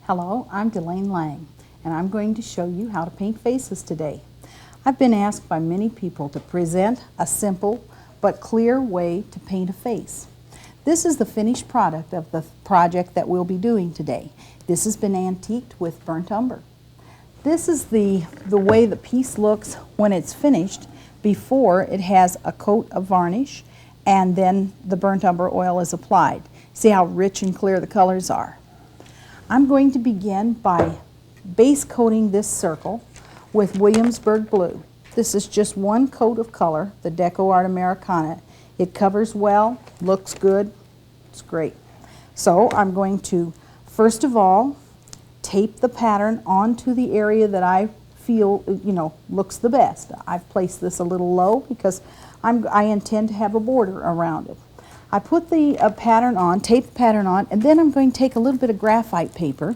Hello, I'm Delane Lang, and I'm going to show you how to paint faces today. I've been asked by many people to present a simple but clear way to paint a face. This is the finished product of the project that we'll be doing today. This has been antiqued with burnt umber. This is the way the piece looks when it's finished before it has a coat of varnish and then the burnt umber oil is applied. See how rich and clear the colors are. I'm going to begin by base coating this circle with Williamsburg blue. This is just one coat of color, the DecoArt Americana. It covers well, looks good, it's great. So I'm going to, first of all, tape the pattern onto the area that I feel, looks the best. I've placed this a little low because I intend to have a border around it. I put the pattern on, tape the pattern on, and then I'm going to take a little bit of graphite paper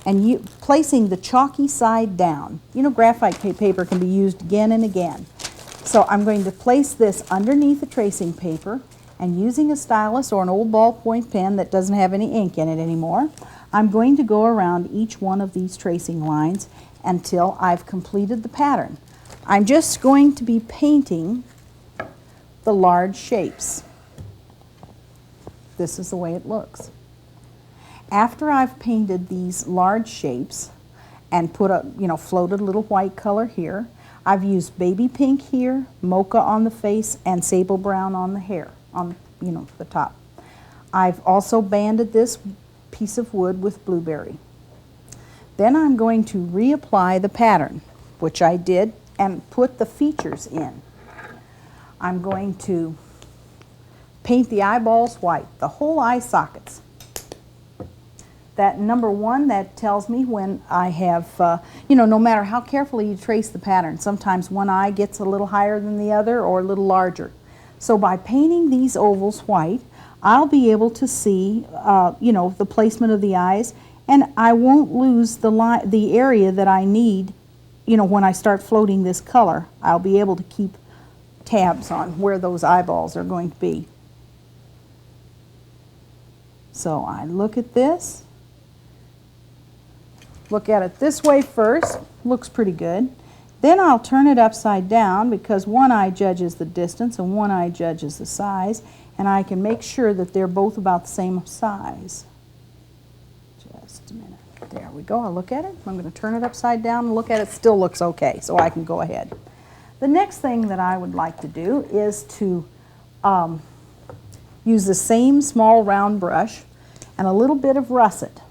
and placing the chalky side down. You know, graphite paper can be used again and again. So I'm going to place this underneath the tracing paper, and using a stylus or an old ballpoint pen that doesn't have any ink in it anymore, I'm going to go around each one of these tracing lines until I've completed the pattern. I'm just going to be painting the large shapes. This is the way it looks. After I've painted these large shapes and put a, floated a little white color here, I've used baby pink here, mocha on the face, and sable brown on the hair, on, the top. I've also banded this piece of wood with blueberry. Then I'm going to reapply the pattern, which I did, and put the features in. I'm going to paint the eyeballs white, the whole eye sockets. That number one, that tells me when I have, no matter how carefully you trace the pattern, sometimes one eye gets a little higher than the other or a little larger. So by painting these ovals white, I'll be able to see, the placement of the eyes, and I won't lose the area that I need, when I start floating this color. I'll be able to keep tabs on where those eyeballs are going to be. So I look at this, look at it this way first, looks pretty good. Then I'll turn it upside down because one eye judges the distance and one eye judges the size, and I can make sure that they're both about the same size. Just a minute. There we go. I'll look at it. I'm going to turn it upside down and look at it. Still looks okay, so I can go ahead. The next thing that I would like to do is to use the same small round brush and a little bit of russet.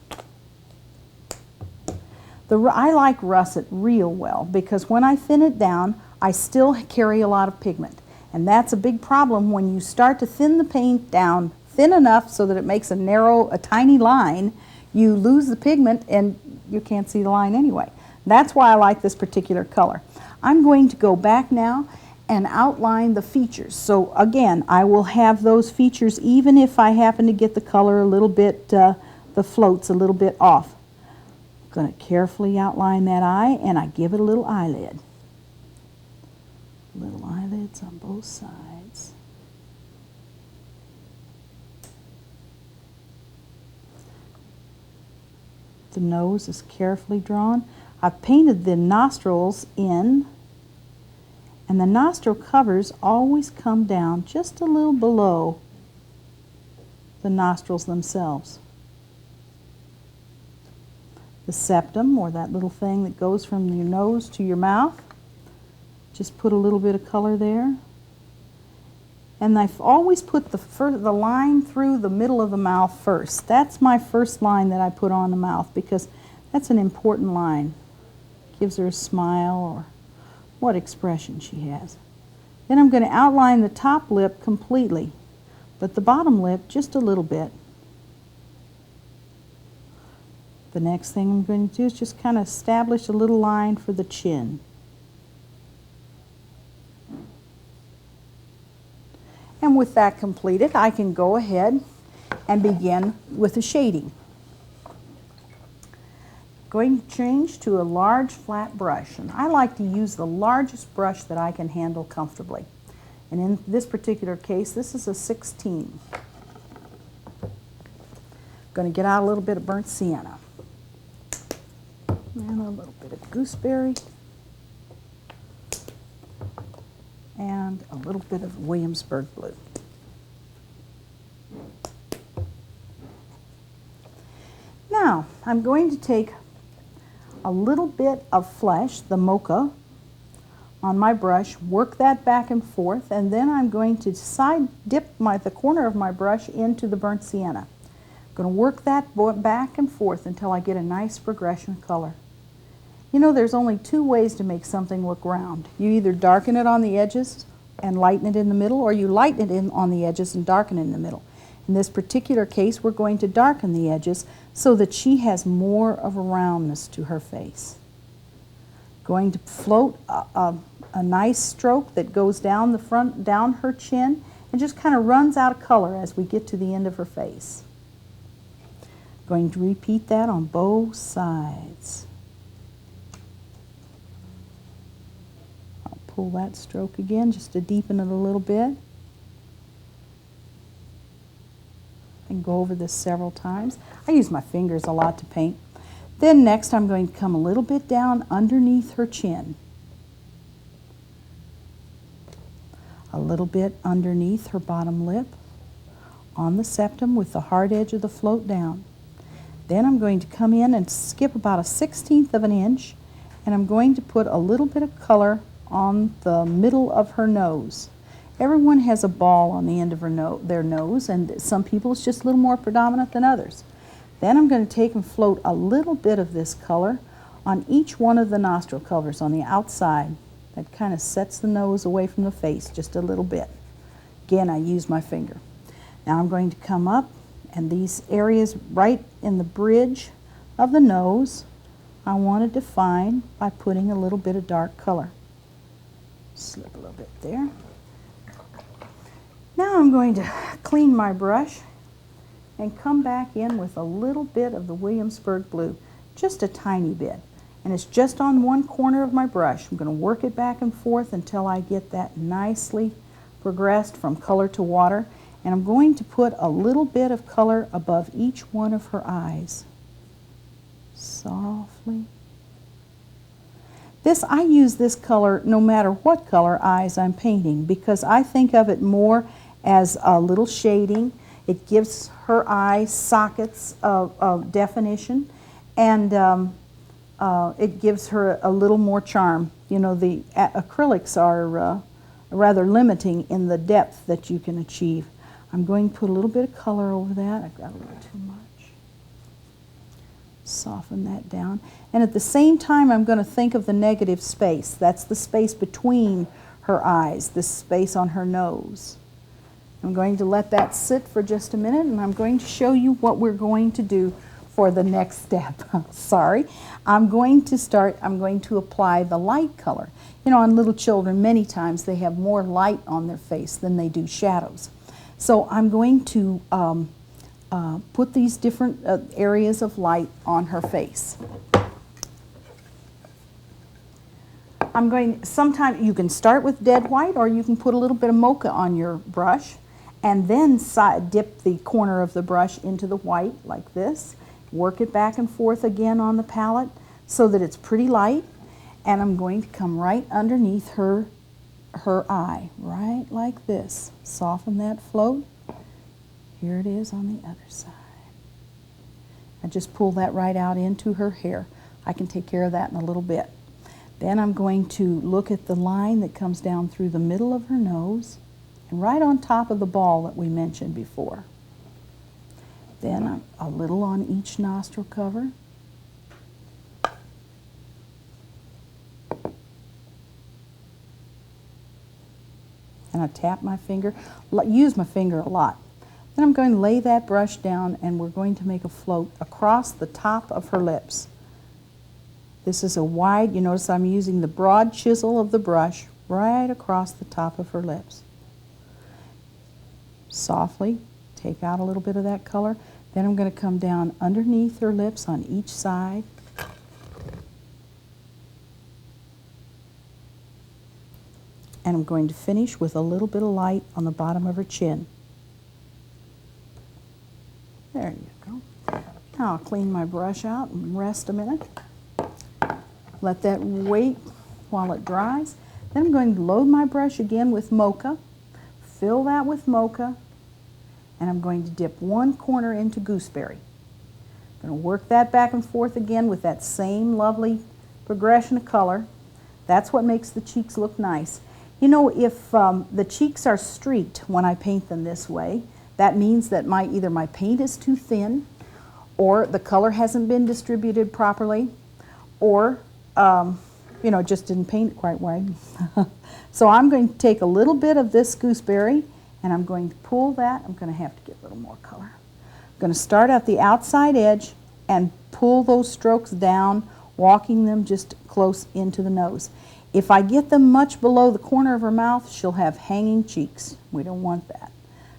I like russet real well because when I thin it down, I still carry a lot of pigment. And that's a big problem when you start to thin the paint down thin enough so that it makes a tiny line, you lose the pigment and you can't see the line anyway. That's why I like this particular color. I'm going to go back now and outline the features. So again, I will have those features even if I happen to get the color a little bit, the floats a little bit off. I'm going to carefully outline that eye, and I give it a little eyelid. Little eyelids on both sides. The nose is carefully drawn. I've painted the nostrils in, and the nostril covers always come down just a little below the nostrils themselves. The septum, or that little thing that goes from your nose to your mouth, just put a little bit of color there. And I've always put the line through the middle of the mouth first. That's my first line that I put on the mouth because that's an important line. Gives her a smile or what expression she has. Then I'm going to outline the top lip completely, but the bottom lip just a little bit. The next thing I'm going to do is just kind of establish a little line for the chin. And with that completed, I can go ahead and begin with the shading. Going to change to a large flat brush, and I like to use the largest brush that I can handle comfortably. And in this particular case, this is a 16. Going to get out a little bit of burnt sienna. And a little bit of gooseberry. And a little bit of Williamsburg blue. Now, I'm going to take a little bit of flesh, the mocha, on my brush, work that back and forth, and then I'm going to side dip the corner of my brush into the burnt sienna. I'm going to work that back and forth until I get a nice progression of color. You know, there's only two ways to make something look round. You either darken it on the edges and lighten it in the middle, or you lighten it on the edges and darken it in the middle. In this particular case, we're going to darken the edges so that she has more of a roundness to her face. Going to float a nice stroke that goes down the front, down her chin, and just kind of runs out of color as we get to the end of her face. Going to repeat that on both sides. I'll pull that stroke again just to deepen it a little bit. And go over this several times. I use my fingers a lot to paint. Then next I'm going to come a little bit down underneath her chin. A little bit underneath her bottom lip, on the septum with the hard edge of the float down. Then I'm going to come in and skip about 1/16 of an inch, and I'm going to put a little bit of color on the middle of her nose. Everyone has a ball on the end of their nose, and some people it's just a little more predominant than others. Then I'm going to take and float a little bit of this color on each one of the nostril covers on the outside. That kind of sets the nose away from the face just a little bit. Again, I use my finger. Now I'm going to come up, and these areas right in the bridge of the nose, I want to define by putting a little bit of dark color. Slip a little bit there. Now I'm going to clean my brush and come back in with a little bit of the Williamsburg blue, just a tiny bit. And it's just on one corner of my brush. I'm going to work it back and forth until I get that nicely progressed from color to water. And I'm going to put a little bit of color above each one of her eyes. Softly. I use this color no matter what color eyes I'm painting, because I think of it more as a little shading. It gives her eyes sockets of definition, and it gives her a little more charm. You know, the acrylics are rather limiting in the depth that you can achieve. I'm going to put a little bit of color over that. I've got a little too much. Soften that down. And at the same time, I'm going to think of the negative space. That's the space between her eyes, this space on her nose. I'm going to let that sit for just a minute, and I'm going to show you what we're going to do for the next step. Sorry. I'm going to apply the light color. You know, on little children, many times they have more light on their face than they do shadows. So I'm going to put these different areas of light on her face. Sometimes you can start with dead white, or you can put a little bit of mocha on your brush, and then dip the corner of the brush into the white like this. Work it back and forth again on the palette so that it's pretty light. And I'm going to come right underneath her eye, right like this. Soften that float. Here it is on the other side. I just pull that right out into her hair. I can take care of that in a little bit. Then I'm going to look at the line that comes down through the middle of her nose and right on top of the ball that we mentioned before. Then a little on each nostril cover. And I tap my finger, use my finger a lot. Then I'm going to lay that brush down, and we're going to make a float across the top of her lips. This is a wide, you notice I'm using the broad chisel of the brush right across the top of her lips. Softly take out a little bit of that color. Then I'm going to come down underneath her lips on each side. And I'm going to finish with a little bit of light on the bottom of her chin. There you go. Now I'll clean my brush out and rest a minute. Let that wait while it dries. Then I'm going to load my brush again with mocha, fill that with mocha, and I'm going to dip one corner into gooseberry. I'm going to work that back and forth again with that same lovely progression of color. That's what makes the cheeks look nice. You know, if the cheeks are streaked when I paint them this way, that means that either my paint is too thin, or the color hasn't been distributed properly, or you know, just didn't paint it quite right. So I'm going to take a little bit of this gooseberry and I'm going to pull that. I'm going to have to get a little more color. I'm going to start at the outside edge and pull those strokes down, walking them just close into the nose. If I get them much below the corner of her mouth, she'll have hanging cheeks. We don't want that.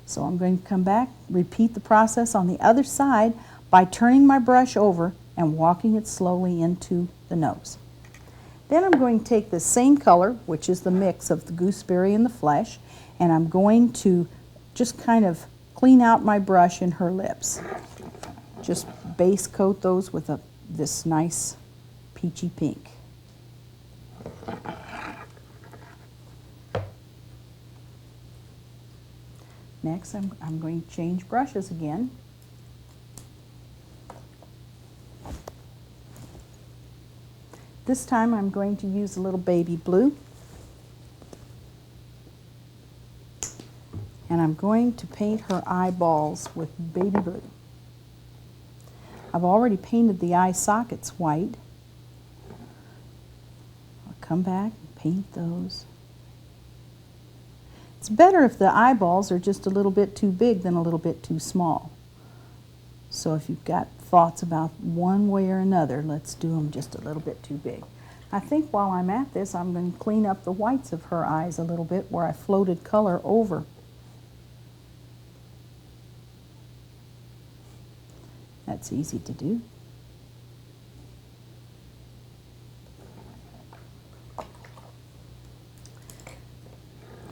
So I'm going to come back, repeat the process on the other side by turning my brush over and walking it slowly into the nose. Then I'm going to take the same color, which is the mix of the gooseberry and the flesh, and I'm going to just kind of clean out my brush in her lips. Just base coat those with this nice peachy pink. Next, I'm going to change brushes again. This time I'm going to use a little baby blue. And I'm going to paint her eyeballs with baby blue. I've already painted the eye sockets white. I'll come back and paint those. It's better if the eyeballs are just a little bit too big than a little bit too small. So if you've got thoughts about one way or another, let's do them just a little bit too big. I think while I'm at this, I'm going to clean up the whites of her eyes a little bit where I floated color over. That's easy to do.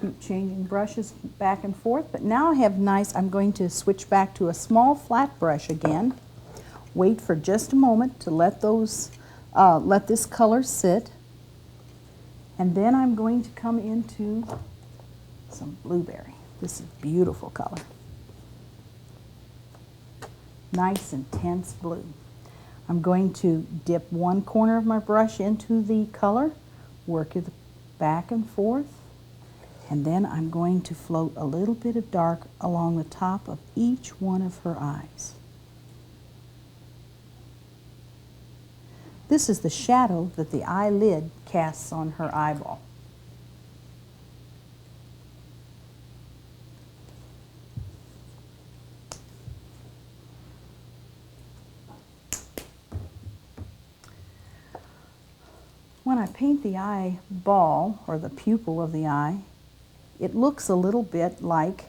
Keep changing brushes back and forth, but now I have I'm going to switch back to a small flat brush again. Wait for just a moment to let this color sit, and then I'm going to come into some blueberry. This is beautiful color. Nice intense blue. I'm going to dip one corner of my brush into the color, work it back and forth, and then I'm going to float a little bit of dark along the top of each one of her eyes. This is the shadow that the eyelid casts on her eyeball. When I paint the eyeball, or the pupil of the eye, it looks a little bit like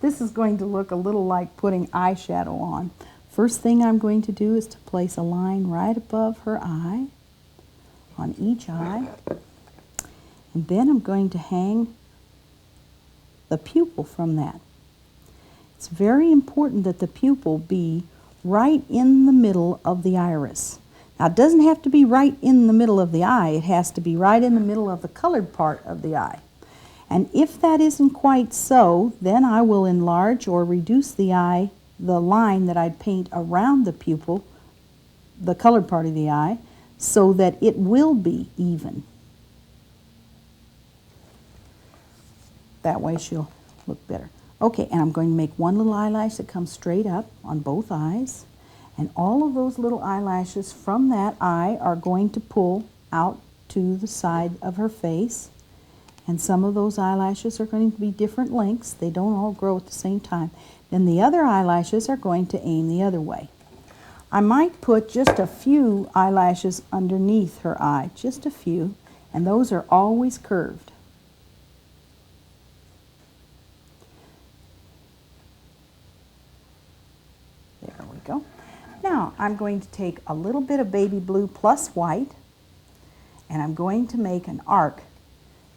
this is going to look a little like putting eyeshadow on. First thing I'm going to do is to place a line right above her eye, on each eye, and then I'm going to hang the pupil from that. It's very important that the pupil be right in the middle of the iris. Now, it doesn't have to be right in the middle of the eye. It has to be right in the middle of the colored part of the eye. And if that isn't quite so, then I will enlarge or reduce the line that I'd paint around the pupil, the colored part of the eye, so that it will be even. That way she'll look better. Okay, and I'm going to make one little eyelash that comes straight up on both eyes. And all of those little eyelashes from that eye are going to pull out to the side of her face. And some of those eyelashes are going to be different lengths. They don't all grow at the same time. Then the other eyelashes are going to aim the other way. I might put just a few eyelashes underneath her eye, just a few, and those are always curved. There we go. Now I'm going to take a little bit of baby blue plus white, and I'm going to make an arc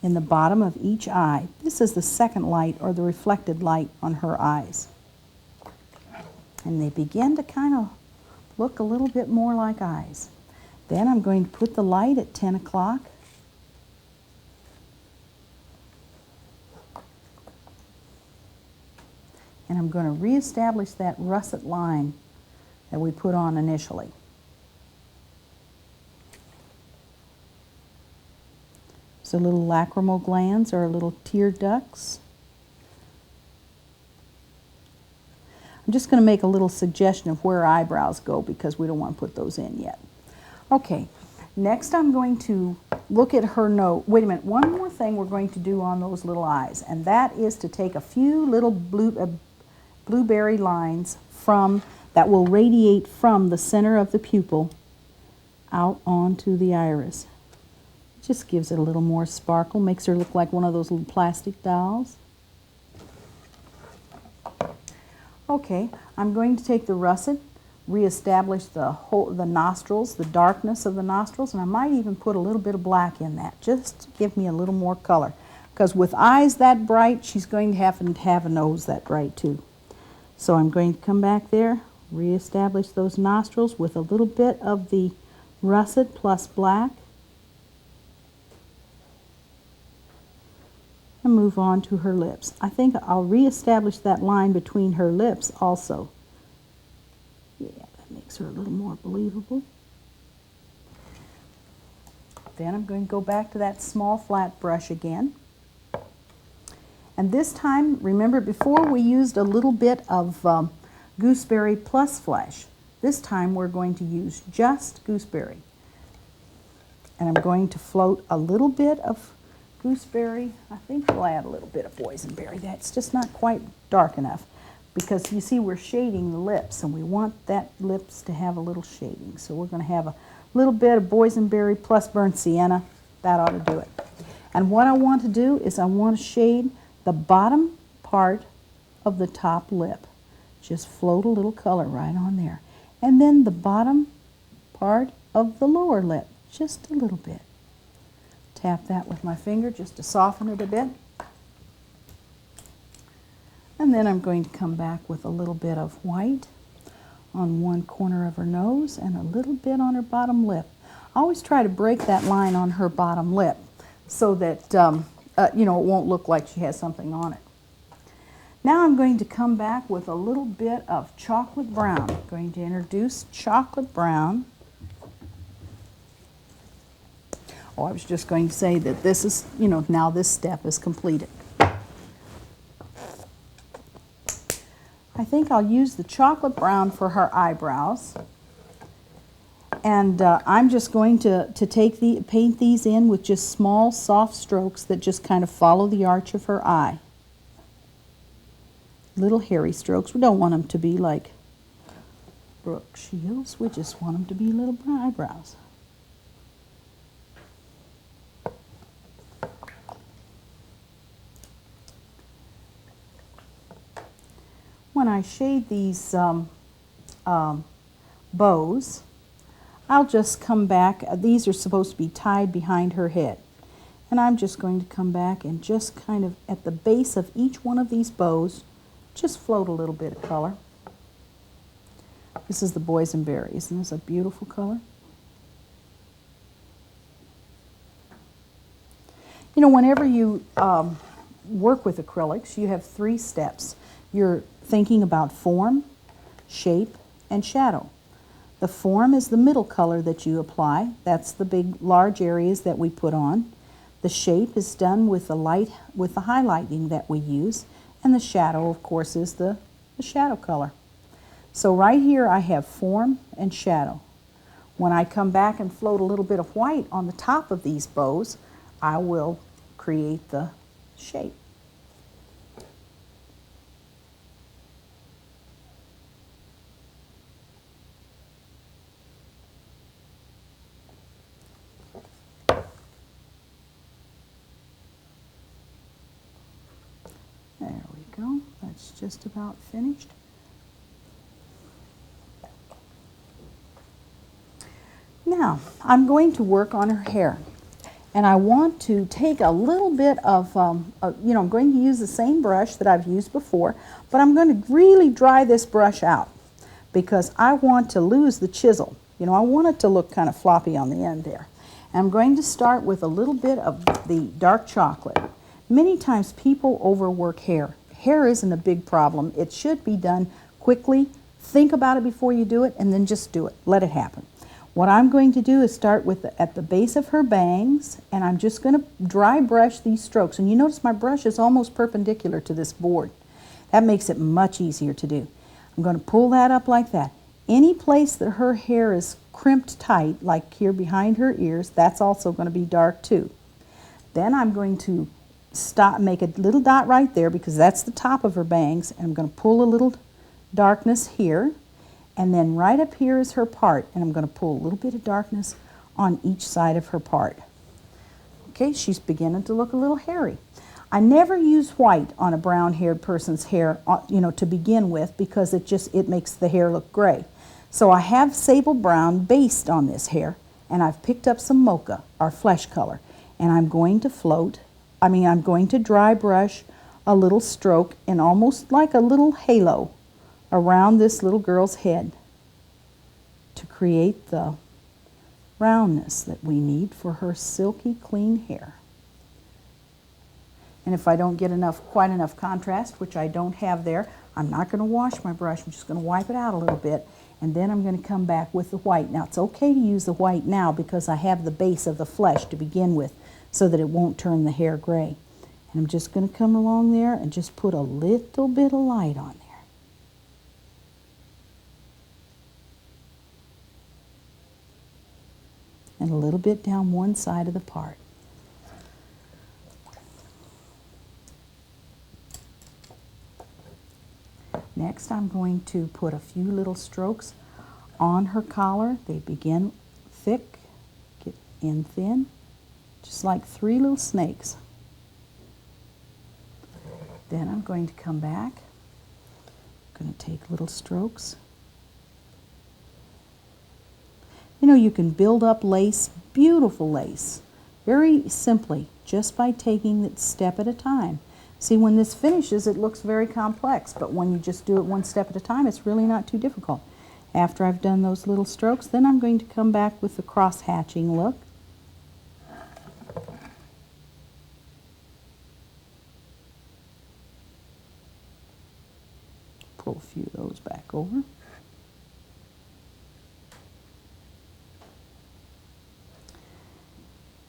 in the bottom of each eye. This is the second light, or the reflected light, on her eyes. And they begin to kind of look a little bit more like eyes. Then I'm going to put the light at 10 o'clock. And I'm going to reestablish that russet line that we put on initially. So little lacrimal glands or little tear ducts. I'm just going to make a little suggestion of where eyebrows go because we don't want to put those in yet. Okay, next I'm going to look at her nose. Wait a minute, one more thing we're going to do on those little eyes, and that is to take a few little blueberry lines that will radiate from the center of the pupil out onto the iris. Just gives it a little more sparkle, makes her look like one of those little plastic dolls. Okay, I'm going to take the russet, reestablish the nostrils, the darkness of the nostrils, and I might even put a little bit of black in that, just to give me a little more color. Because with eyes that bright, she's going to have a nose that bright too. So I'm going to come back there, reestablish those nostrils with a little bit of the russet plus black, and move on to her lips. I think I'll reestablish that line between her lips also. Yeah, that makes her a little more believable. Then I'm going to go back to that small flat brush again. And this time, remember before we used a little bit of gooseberry plus flesh. This time we're going to use just gooseberry. And I'm going to float a little bit of gooseberry. I think we'll add a little bit of boysenberry. That's just not quite dark enough because you see we're shading the lips and we want that lips to have a little shading. So we're going to have a little bit of boysenberry plus burnt sienna. That ought to do it. And what I want to do is I want to shade the bottom part of the top lip. Just float a little color right on there. And then the bottom part of the lower lip, just a little bit. Tap that with my finger just to soften it a bit. And then I'm going to come back with a little bit of white on one corner of her nose and a little bit on her bottom lip. I always try to break that line on her bottom lip so that you know, it won't look like she has something on it. Now I'm going to come back with a little bit of chocolate brown. I'm going to introduce chocolate brown. Oh, I was just going to say that this is, you know, now this step is completed. I think I'll use the chocolate brown for her eyebrows. And I'm just going to paint these in with just small, soft strokes that just kind of follow the arch of her eye. Little hairy strokes. We don't want them to be like Brooke Shields. We just want them to be little eyebrows. When I shade these bows, I'll just come back. These are supposed to be tied behind her head. And I'm just going to come back and just kind of at the base of each one of these bows, just float a little bit of color. This is the boysenberry. Isn't this a beautiful color? You know, whenever you work with acrylics, you have 3 steps. You're thinking about form, shape, and shadow. The form is the middle color that you apply. That's the big, large areas that we put on. The shape is done with the highlighting that we use. And the shadow, of course, is the shadow color. So right here I have form and shadow. When I come back and float a little bit of white on the top of these bows, I will create the shape. There we go. That's just about finished. Now, I'm going to work on her hair. And I want to take a little bit of, you know, I'm going to use the same brush that I've used before, but I'm going to really dry this brush out. because I want to lose the chisel. You know, I want it to look kind of floppy on the end there. And I'm going to start with a little bit of the dark chocolate. Many times people overwork hair. Hair isn't a big problem. It should be done quickly. Think about it before you do it, and then just do it. Let it happen. What I'm going to do is start with at the base of her bangs, and I'm just going to dry brush these strokes. And you notice my brush is almost perpendicular to this board. That makes it much easier to do. I'm going to pull that up like that. Any place that her hair is crimped tight, like here behind her ears, that's also going to be dark too. Then I'm going to make a little dot right there because that's the top of her bangs, and I'm going to pull a little darkness here, and then right up here is her part, and I'm going to pull a little bit of darkness on each side of her part. Okay, she's beginning to look a little hairy. I never use white on a brown-haired person's hair, you know, to begin with, because it makes the hair look gray. So I have sable brown based on this hair, and I've picked up some mocha, our flesh color, and I'm going to dry brush a little stroke and almost like a little halo around this little girl's head to create the roundness that we need for her silky clean hair. And if I don't get quite enough contrast, which I don't have there, I'm not going to wash my brush. I'm just going to wipe it out a little bit, and then I'm going to come back with the white. Now, it's okay to use the white now because I have the base of the flesh to begin with so that it won't turn the hair gray. And I'm just going to come along there and just put a little bit of light on there. And a little bit down one side of the part. Next, I'm going to put a few little strokes on her collar. They begin thick, get in thin, just like 3 little snakes. Then I'm going to come back. I'm going to take little strokes. You know, you can build up lace, beautiful lace, very simply, just by taking it step at a time. See, when this finishes, it looks very complex, but when you just do it one step at a time, it's really not too difficult. After I've done those little strokes, then I'm going to come back with the cross-hatching look. Pull a few of those back over.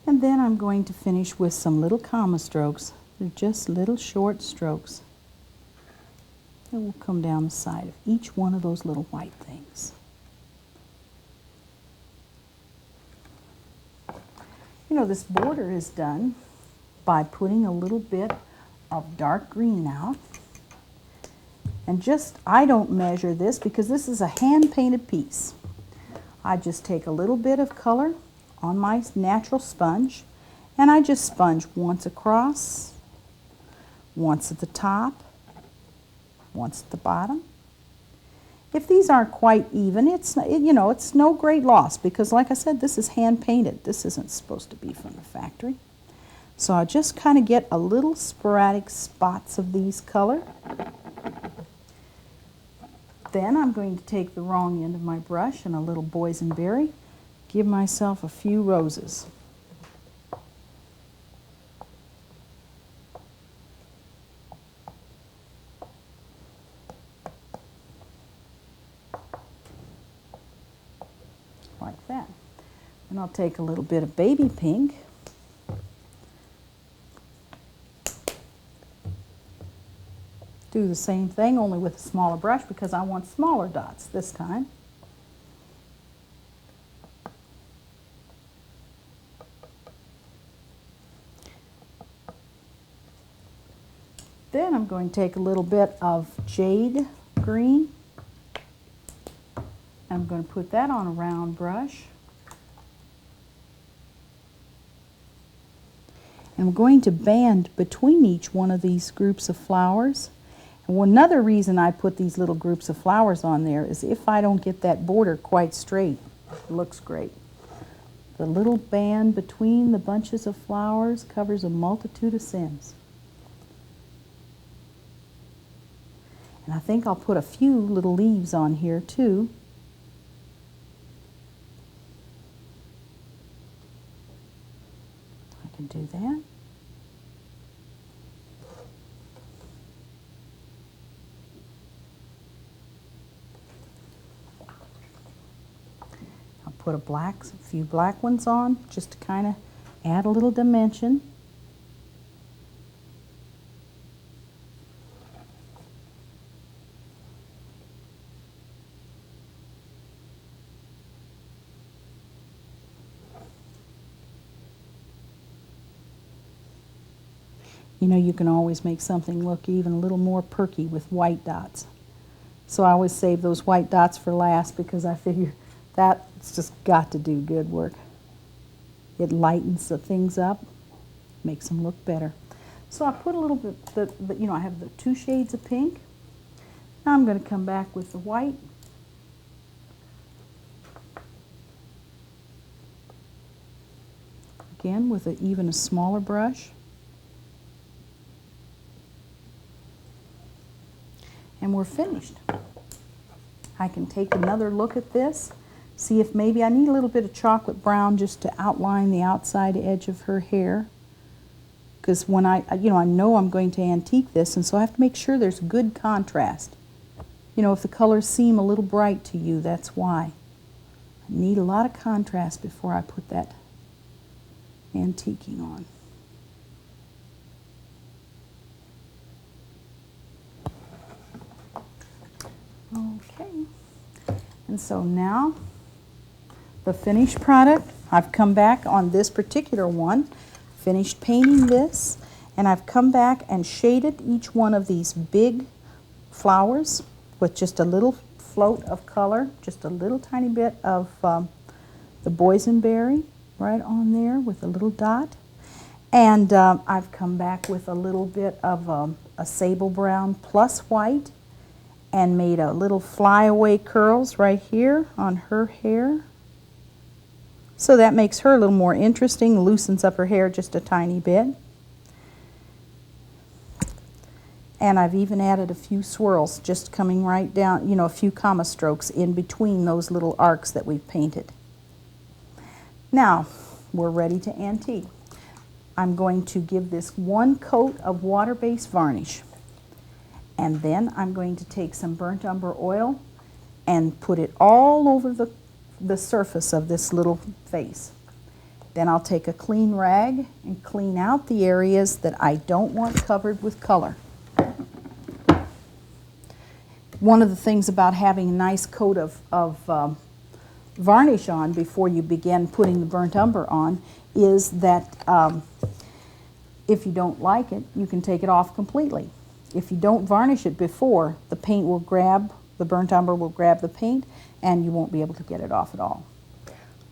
And then I'm going to finish with some little comma strokes. They're just little short strokes. And we'll come down the side of each one of those little white things. You know, this border is done by putting a little bit of dark green out. And just, I don't measure this because this is a hand-painted piece. I just take a little bit of color on my natural sponge, and I just sponge once across, once at the top, once at the bottom. If these aren't quite even, it's no great loss because, like I said, this is hand painted. This isn't supposed to be from the factory. So I just kind of get a little sporadic spots of these color. Then I'm going to take the wrong end of my brush and a little boysenberry, give myself a few roses. Like that. And I'll take a little bit of baby pink. Do the same thing, only with a smaller brush because I want smaller dots this time. Then I'm going to take a little bit of jade green. I'm going to put that on a round brush. And I'm going to band between each one of these groups of flowers. And another reason I put these little groups of flowers on there is if I don't get that border quite straight, it looks great. The little band between the bunches of flowers covers a multitude of sins. And I think I'll put a few little leaves on here too. I can do that. I'll put a few black ones on just to kind of add a little dimension. You know, you can always make something look even a little more perky with white dots. So I always save those white dots for last because I figure that's just got to do good work. It lightens the things up, makes them look better. So I put a little bit, you know, I have the 2 shades of pink. Now I'm going to come back with the white. Again, with even a smaller brush. And we're finished. I can take another look at this, see if maybe I need a little bit of chocolate brown just to outline the outside edge of her hair. Because when I know I'm going to antique this, and so I have to make sure there's good contrast. You know, if the colors seem a little bright to you, that's why. I need a lot of contrast before I put that antiquing on. Okay, and so now the finished product, I've come back on this particular one, finished painting this, and I've come back and shaded each one of these big flowers with just a little float of color, just a little tiny bit of the boysenberry right on there with a little dot. And I've come back with a little bit of a sable brown plus white and made a little flyaway curls right here on her hair. So that makes her a little more interesting, loosens up her hair just a tiny bit. And I've even added a few swirls just coming right down, you know, a few comma strokes in between those little arcs that we've painted. Now, we're ready to antique. I'm going to give this 1 coat of water-based varnish. And then I'm going to take some burnt umber oil and put it all over the surface of this little face. Then I'll take a clean rag and clean out the areas that I don't want covered with color. One of the things about having a nice coat of varnish on before you begin putting the burnt umber on is that if you don't like it, you can take it off completely. If you don't varnish it before, the paint will grab, the burnt umber will grab the paint, and you won't be able to get it off at all.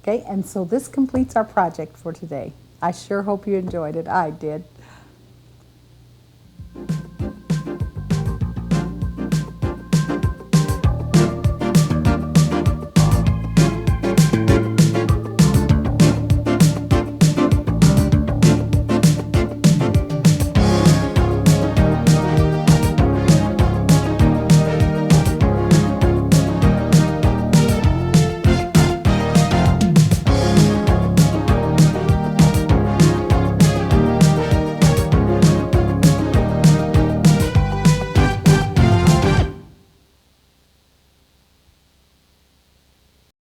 Okay, and so this completes our project for today. I sure hope you enjoyed it. I did.